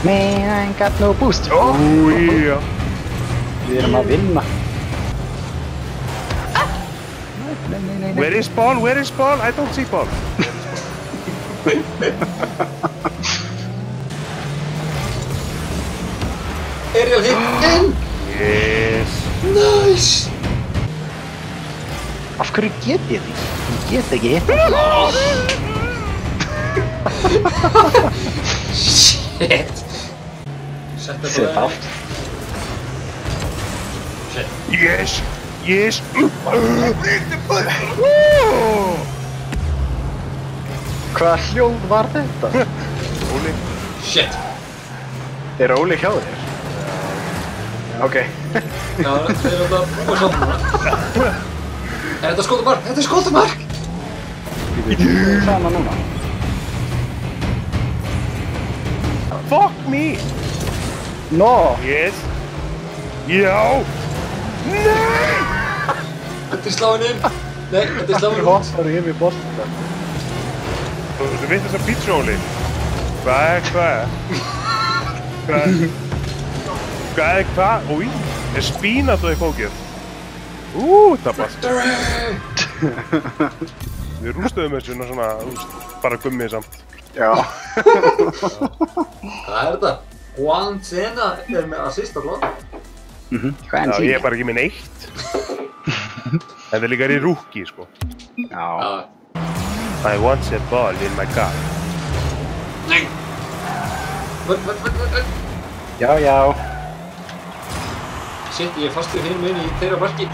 Man, I ain't got no boost. Já. Við erum að vinna. Nei. Where is ball? Where is ball? I don't see ball. Aerial hit in! Yes. Nice! Af hverju get ég því? Ég get ekki hitt. Shit! Sett Set þetta aft. Yes. Yes. Hvaða hljóð var þetta? Óli. Shit! Er Óli hjá þér? Ok. Já, þeir eru alltaf og svona núna. Er þetta skótamark? Þetta er skótamark! Sama núna. Fuck me. No! Yes. Já. Nei. Þetta er sláinn inn! Nei, þetta er sláinn út! Hoppar yfir boltan. Þú veist þessa pizza, Óli? Hvað er? Hvað? Új, er spínat og í fókið? Tapast. Við rústuðum þessu svona, bara gummið samt. Já. Hvað er þetta? Juan Cena er með assist allavega. Hvað enn Já, sín? ég er bara ekki með neitt. Þetta er líka í rúki, sko. Já. I want a ball in my car. Nei! Vörn. Já. Shit, ég er fastur hinn minni í þeirra marki.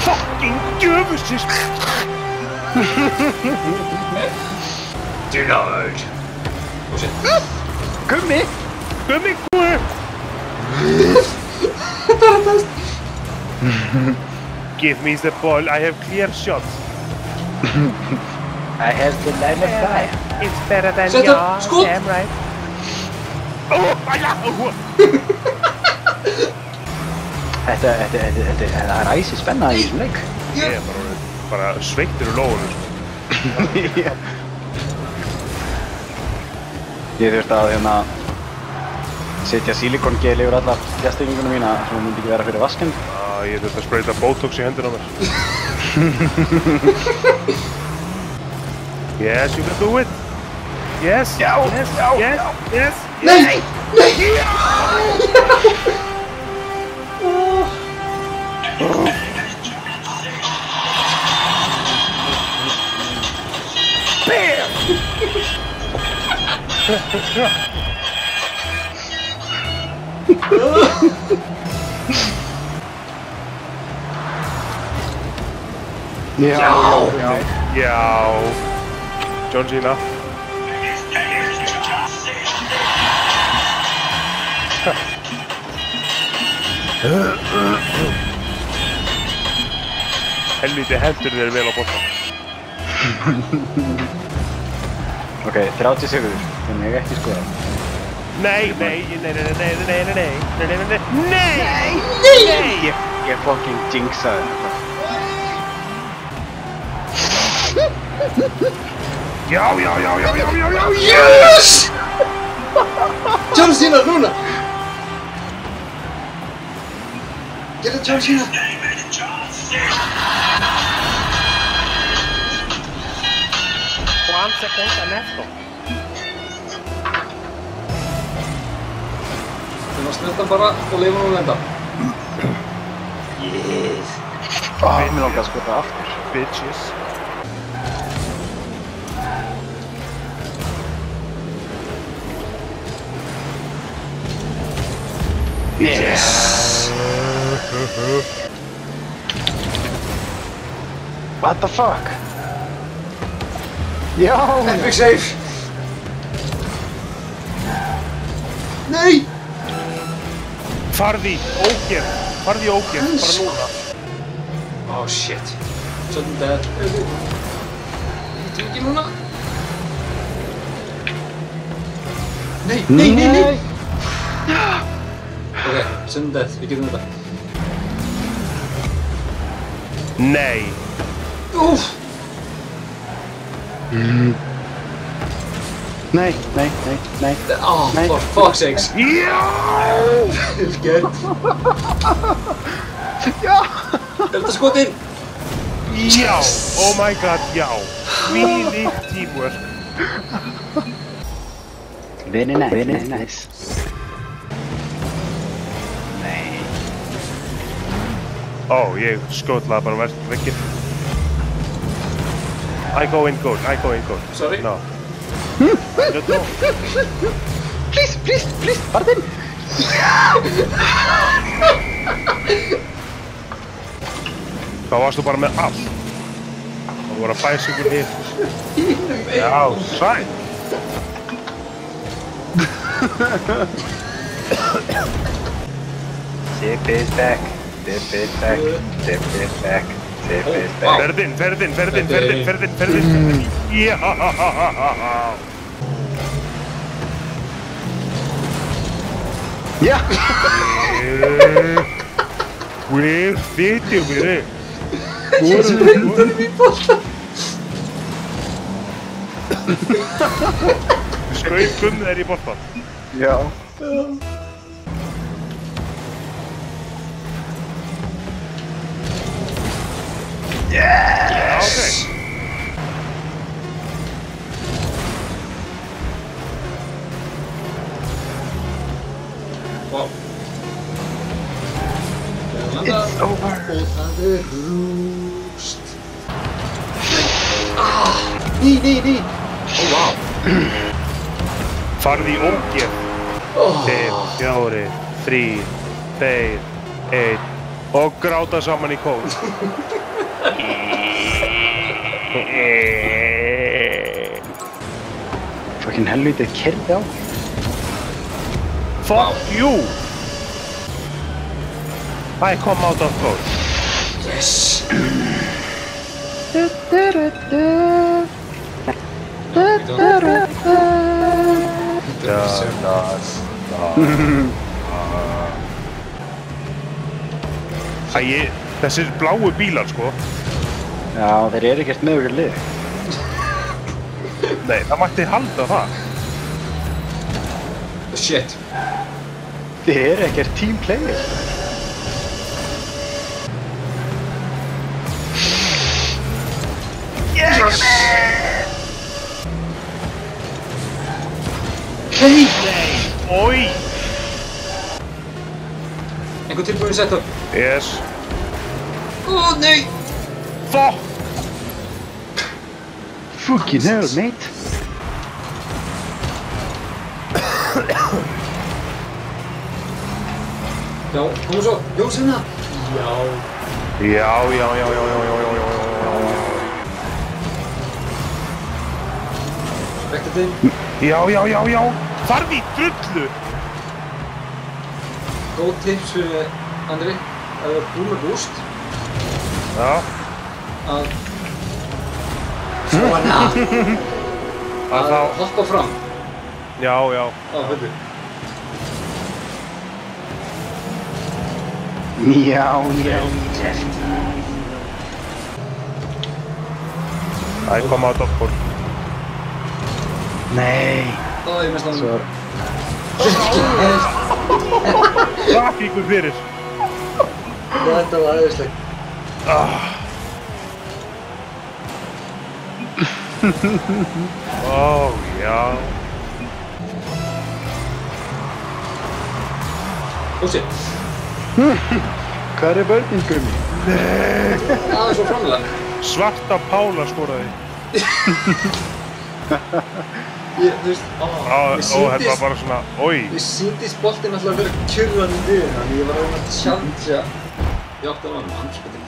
Fucking djöfusins! Denied! Oh shit. Gummi! Gummi! Þetta er að test! Give me the ball, I have clear shots. I have the line of fire. It's better than Set up, skot! damn right. Þetta er æsi spenna í þessum leik. Ég er bara sveittur úr lóðunum, sko. Ég þurfti að setja silikongel yfir alla fjastenginguna mína sem myndi ekki vera fyrir vaskinn. Ég þurfti að sprauta botox í hendina á mér. Yes, you can do it. Yes, yes. Nei! Já. John Cena. Helviti heldur þér vel á boltan. Ok, 30 sekundur. Það er ekki skoða. Nei. Ég fucking jinxaði þetta. Já. Yes! John Cena, núna! Get it, John Cena! One second and esto. Þú maður snetta bara og leifa hún enda. Yes. Mér langar að skota aftur. Bitches. Yes! What the fuck? Já! Epic save! Nei! Farði í ógerð, bara núna. Oh shit. Sudden death. Hittu ekki núna? Nei! Ok, sudden death, við getum þetta. Nei. Úff! Nei. Oh, Nei. for fuck's sakes. Já! Vel gert. Já! Delta skotin. Já! Oh my god, já! Hvílíkt teamwork. Very nice. Nei. Ó, ég skotlaði bara vegginn. I go in goal. Sorry. No. I don't know. Please, farðinn! Þá varstu bara með allt. Það voru að bicycle hit. Já, sæl. Zip is back. Ferðinn. Já! Já! Hver fitið mér þig? Sprindur í bolta. Skaut gummi þær í boltan. Já. Já, ok. Wow. It's over. Og það rúst. Ný. Oh, wow. Farði í ógeð. 5, 4, 3, 2, 1 og gráta saman í kór. Fucking helvítið kerði á. Fuck you! I come out of goal. Yes. Þessir bláu bílar, sko. Já, þeir eru ekkert með okkur lið. Nei, það mætti halda það. Shit. Þeir eru ekkert team player. Yes. Nei! Oj! Einhver tilbúin setup. Yes. Ó, nei! Fuck! Fucking hell, mate. Já, koma svo. Jósina. Já. Já. Vekta þinn. Já. Farði í drullu! Góð tips fyrir Andri. Ef þú ert búinn með boost. Já. Að... Svona! Að þá... hoppa fram. Já. Á, veitu. Já. Það kom á doppur. Nei. Ó, ég mest hann. Svo... Takk ykkur fyrir. Þetta var æðisleg. Ó, já. Ó, shit. Hvað er börnin, Gummi? Það er svo framlega. Svarta Pála skoraði. Þú veist, Þetta var bara svona, oj. Ég sýndist boltinn alltaf að vera kjurran í liðin, þannig ég var að reyna að tjálsja í áttan á hann, andskotin.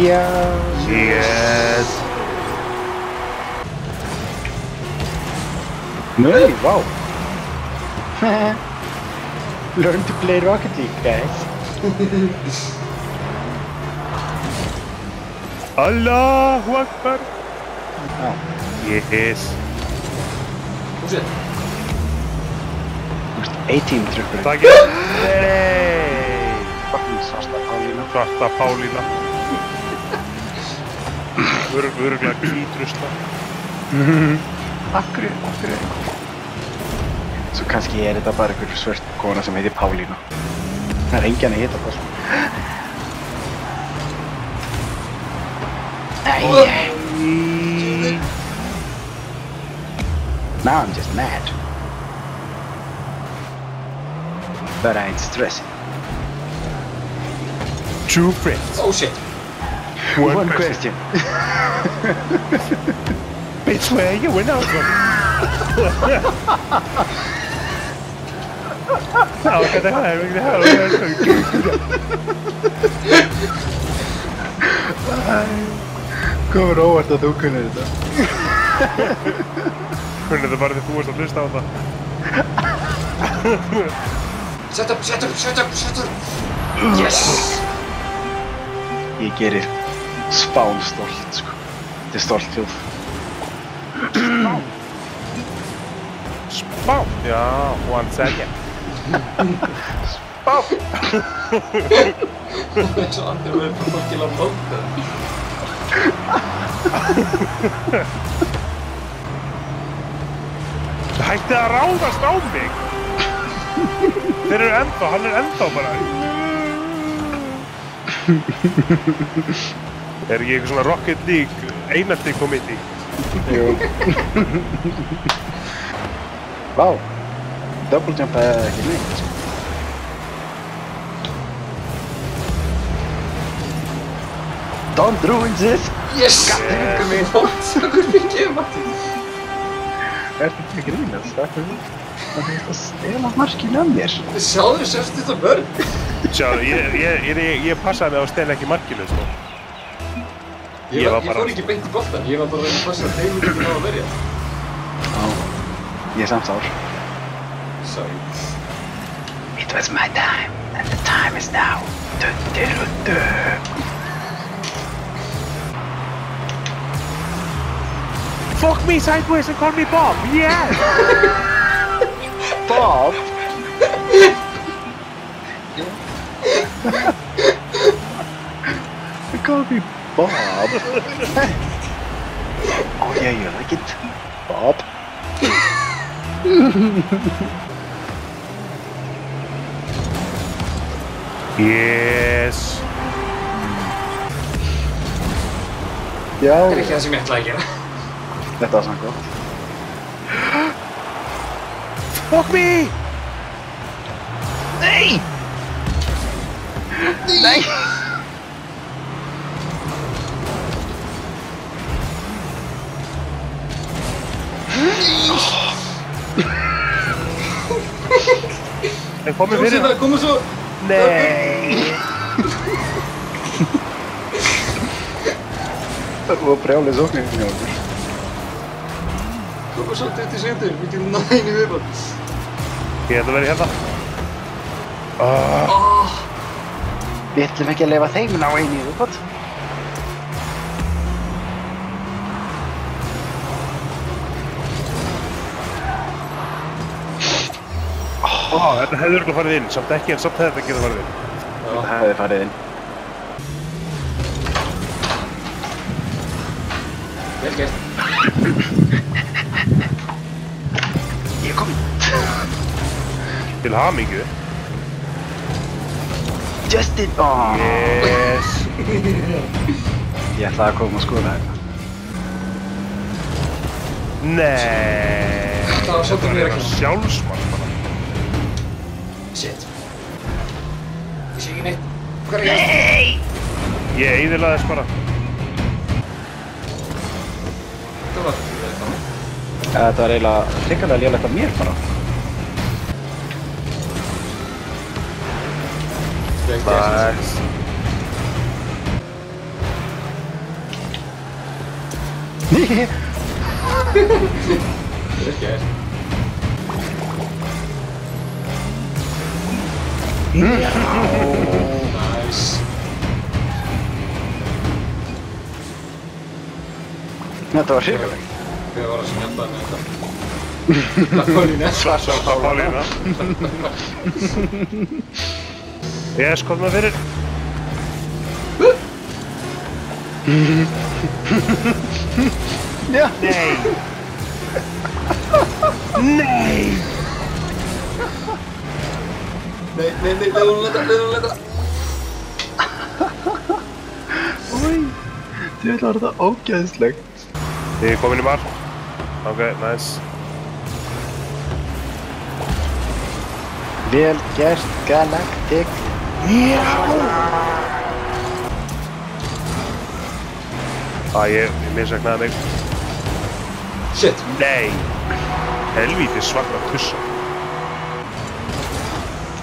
Já. Yes. Nei, wow. Learn to play Rocket League, guys. Allahu Akbar. Já. Yes. Ó, shit. 18 trupur. Takk ég. Nei. Fucking svarta Pálína. Svarta Pálína. Öruglega kvítrusla. Akkur. Svo kannski þetta bara einhver svört kona sem heitir Pálína. Það enginn að hitta það svo. Now I'm just mad. But I ain't stressing. True friends. Oh shit. One question. Bitch, where you went out from? Ja, det här. Kommer óvart að þú kunnir þetta. Kunnir þetta bara því þú varst að hlusta á það. Shut up. Yes! Ég gerir Spán stolt, sko. Þetta er stolt þjóð. Spán? Já, one second. Spán! Svo andur við bara fólkilega bóta. Hætti að ráðast á mig! Þeir eru ennþá, hann er ennþá bara. Er ekki eitthvað svona Rocket League einelti committee? Jú. Vá. Double jump ekki neitt. Don't ruin this! Yes! Gattingur minn! Hvað fikk ég, Matti? Ertu ekki að grínast? Það er að stela markinu af mér. Sjáðu sérst þetta börn! Sjáðu, ég passaði mig á að stela ekki markinu, sko. Ég fór ekki beint í boltan, ég var bara að passa að þeim ekki ná að verja. Já, ég er samsár. Sorry. It was my time, and the time is now. Fuck me sideways and call me Bob, yes! Bob? You call me Bob? Oh yeah, you like it, Bob? Yes! Já. Það er ekki það sem ég ætlaði að gera. Þetta var svona gott. Fuck me! Nei! Nei! En komið fyrir það, komið svo! Nei! Það var brjálið sóknir hjá okkur. Komið svo 20 sekundur, við getum náða einu viðbót. Ég ætla að vera hérna. Við ætlum ekki að leyfa þeim ná einu viðbót. Þetta hefði örugglega farið inn, samt ekki en samt hefði þetta getað farið inn. Þetta hefði farið inn. Vel gert. Ég kom. Til hamingju. Justin! Yes! Ég ætlaði að koma og skoða þetta. Nei! Það var svolítið mér ekki. Sjálfsmark bara. Shit. Ég sé ekki neitt. Hvað er ég? Nei! Ég eyðilaði þess bara. Það var þetta. Þetta var eiginlega hrikalega lélegt af mér bara. Nice. Vel gert. Nice. Þetta var hrikalega. Hver var að smjalla með þetta? Það fór í nefn. Svassa á Pálína. Yes, kom það fyrir. Já. Nei! Nei! Nei, leiðu hún leta. Új, þú var þetta ógeðslegt. Þið er komin í mark. Ok, nice. Vel gert, Galactic. Já! Ég missaknaði mig. Shit. Nei! Helvíti svarta tussa.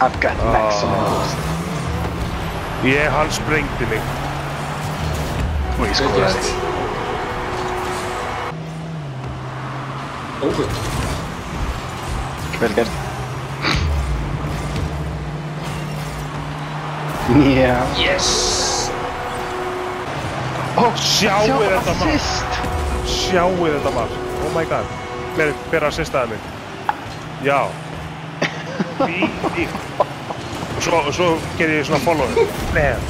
I've got maximum boost. Hann sprengdi mig. Og ég skoraði. Óguð. Vel gert. Já. Yes! Sjáu þetta mark! Assist! Sjáu þetta mark! Oh my god. Hver assistaði mig? Já. Fík. Og svo gerði ég svona follow-up. Bam.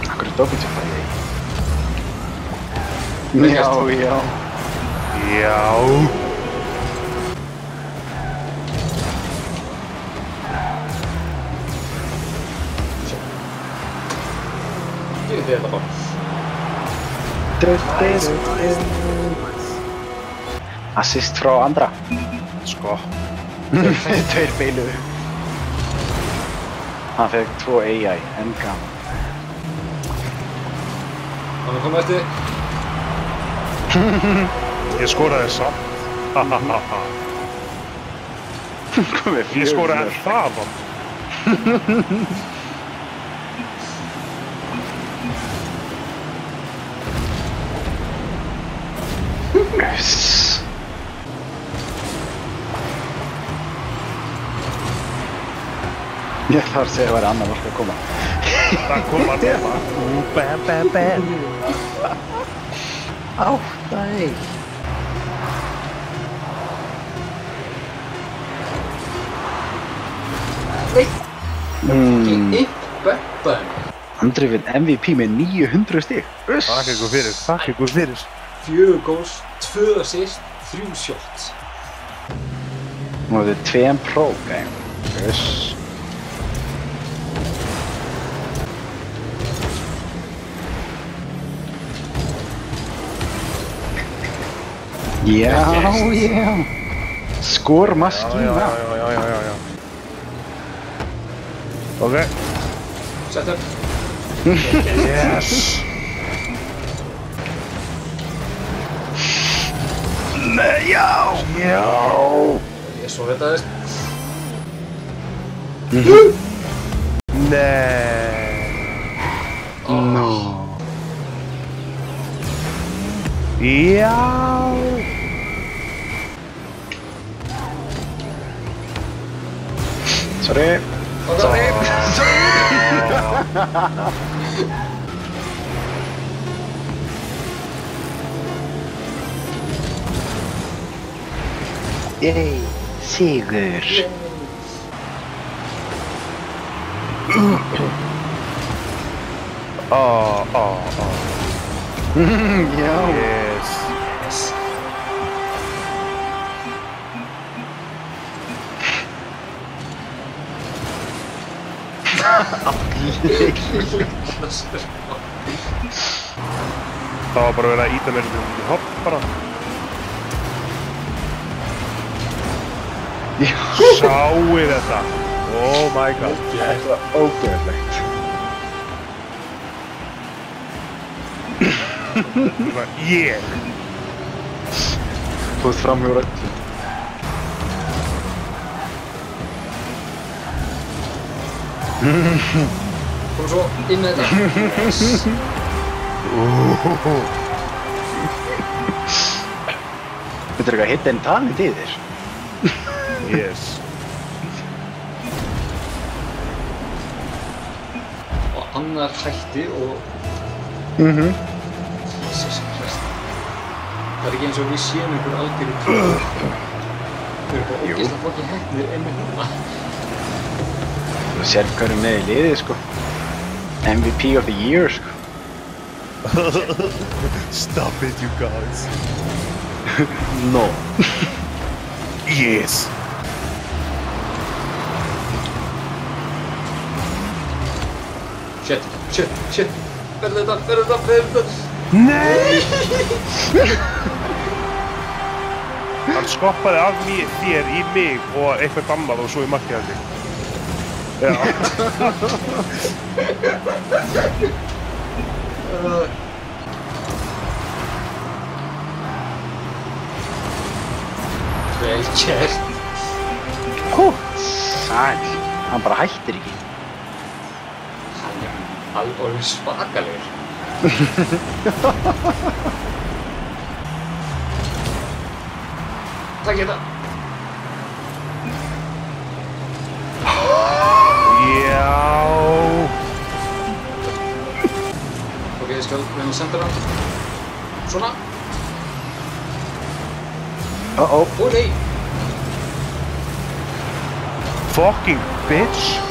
Akkur er doppeltjafæði. Já. Já. Ég veit þetta bara. Assist frá Andra. Sko. Tveir beiluðu. Hann fekk 2 AI, en gaman. Hann er komið eftir. Ég skoraði samt. Ég skoraði það. Ég þarf að segja að það væri annar mark að koma. Það kom að nema. Bam, bam, bam. 8-1. Bam. Andri við MVP með 900 stig. Takk ykkur fyrir. 4 goals, 2 assist, 3 shots. Nú er þið 2 pro game. Já. Skormaskína. Já. Ok. Set up. Yes. Já. Ég svo þetta Nei. No. Já. Sorry. Yay, sigur. Já. Yes. Það var bara verið að íta mér í hopp bara. Sjáu þetta. Oh my god. Þetta er ógeðslegt. Ég. Þú ert framhjá öllu. Kom svo inn með þetta. Yes. Þetta er eitthvað hidden talent í þér. Yes. Og annar hætti og... Jesus Christ. Það er ekki eins og við séum einhver algjörðu trúið. Þau eru bara ógeðslega fokkin heppnir einmitt núna. Þú sér hvað með í liðið, sko. MVP of the year, sko. Stop it, you guys. No. Yes. Shit. Verður þetta. Nei! Hann skoppaði af þér í mig og eitthvað annað og svo í markið hann þig. Já. Vel gert. Sæl. Hann bara hættir ekki. Hann er alveg svakalegur. Takk þetta. Já. Ok, ég skal reyna að senda hann. Svona. Uh-oh. Ó nei. Fucking bitch.